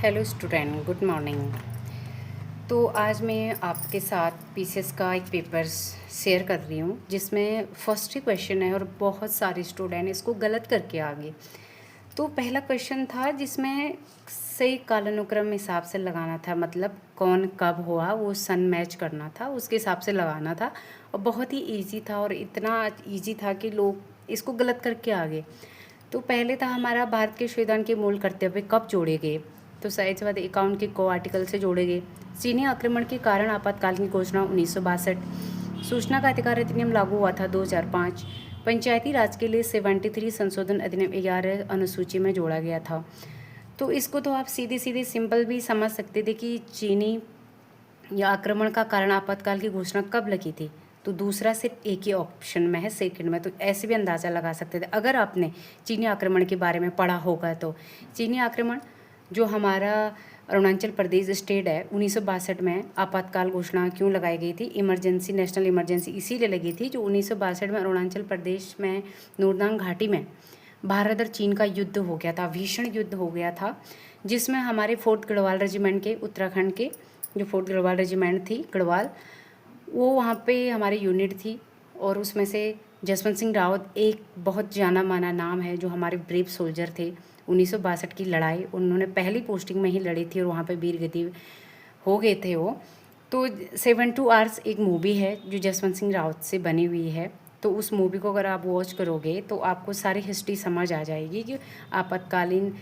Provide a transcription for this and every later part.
Hello student, good morning. तो आज मैं आपके साथ पीसीएस का एक पेपर शेयर कर रही हूँ जिसमें फर्स्ट ही क्वेश्चन है और बहुत सारे स्टूडेंट इसको गलत करके आ गए। तो पहला क्वेश्चन था जिसमें सही कालानुक्रम हिसाब से लगाना था, मतलब कौन कब हुआ वो सन मैच करना था, उसके हिसाब से लगाना था। और बहुत ही इजी था और इतना इजी था कि लोग इसको गलत करके आ गए। तो पहले था हमारा भारत के संविधान के मूल कर्तव्य कब जोड़े गए, तो शायद से बाद अकाउंट के को आर्टिकल से जोड़े गए। चीनी आक्रमण के कारण आपातकालीन घोषणा 1962। सूचना का अधिकार अधिनियम लागू हुआ था 2005। पंचायती राज के लिए 73 संशोधन अधिनियम 11 अनुसूची में जोड़ा गया था। तो इसको तो आप सीधे सीधे सिंपल भी समझ सकते थे कि चीनी या आक्रमण का कारण आपातकाल की घोषणा कब लगी थी। तो दूसरा सिर्फ एक ही ऑप्शन में है, सेकंड में। तो ऐसे भी अंदाज़ा लगा सकते थे अगर आपने चीनी आक्रमण के बारे में पढ़ा होगा। तो चीनी आक्रमण जो हमारा अरुणाचल प्रदेश स्टेट है, 1962 में आपातकाल घोषणा क्यों लगाई गई थी, इमरजेंसी, नेशनल इमरजेंसी इसीलिए लगी थी जो 1962 में अरुणाचल प्रदेश में नूरदांग घाटी में भारत और चीन का युद्ध हो गया था, भीषण युद्ध हो गया था, जिसमें हमारे 4th गढ़वाल रेजिमेंट के, उत्तराखंड के जो 4th गढ़वाल रेजिमेंट थी गढ़वाल, वो वहाँ पे हमारी यूनिट थी। और उसमें से जसवंत सिंह रावत एक बहुत जाना माना नाम है जो हमारे ब्रेव सोल्जर थे। 1962 की लड़ाई उन्होंने पहली पोस्टिंग में ही लड़ी थी और वहाँ पे वीर गति हो गए थे वो। तो 72 आवर्स एक मूवी है जो जसवंत सिंह रावत से बनी हुई है। तो उस मूवी को अगर आप वॉच करोगे तो आपको सारी हिस्ट्री समझ आ जाएगी कि आपातकालीन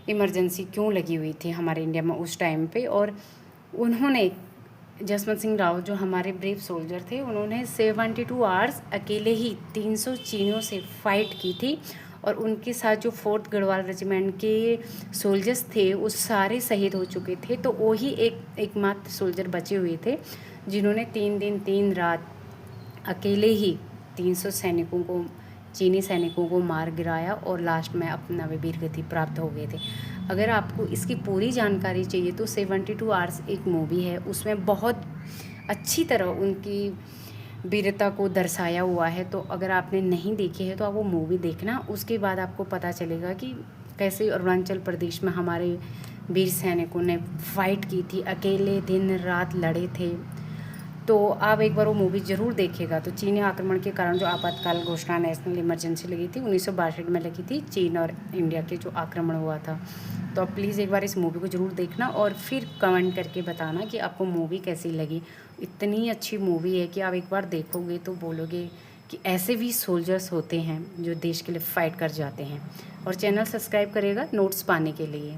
इमरजेंसी क्यों लगी हुई थी हमारे इंडिया में उस टाइम पे। और उन्होंने, जसवंत सिंह रावत जो हमारे ब्रेव सोल्जर थे, उन्होंने 72 आवर्स अकेले ही 300 चीनियों से फाइट की थी। और उनके साथ जो 4th गढ़वाल रेजिमेंट के सोल्जर्स थे वो सारे शहीद हो चुके थे। तो वही एकमात्र सोल्जर बचे हुए थे जिन्होंने 3 दिन 3 रात अकेले ही 300 सैनिकों को, चीनी सैनिकों को मार गिराया और लास्ट में अपना वीर गति प्राप्त हो गए थे। अगर आपको इसकी पूरी जानकारी चाहिए तो 72 आवर्स एक मूवी है, उसमें बहुत अच्छी तरह उनकी वीरता को दर्शाया हुआ है। तो अगर आपने नहीं देखी है तो आप वो मूवी देखना, उसके बाद आपको पता चलेगा कि कैसे अरुणाचल प्रदेश में हमारे वीर सैनिकों ने फाइट की थी, अकेले दिन रात लड़े थे। तो आप एक बार वो मूवी ज़रूर देखिएगा। तो चीनी आक्रमण के कारण जो आपातकाल घोषणा नेशनल इमरजेंसी लगी थी 1962 में लगी थी, चीन और इंडिया के जो आक्रमण हुआ था। तो आप प्लीज़ एक बार इस मूवी को ज़रूर देखना और फिर कमेंट करके बताना कि आपको मूवी कैसी लगी। इतनी अच्छी मूवी है कि आप एक बार देखोगे तो बोलोगे कि ऐसे भी सोल्जर्स होते हैं जो देश के लिए फ़ाइट कर जाते हैं। और चैनल सब्सक्राइब करेगा नोट्स पाने के लिए।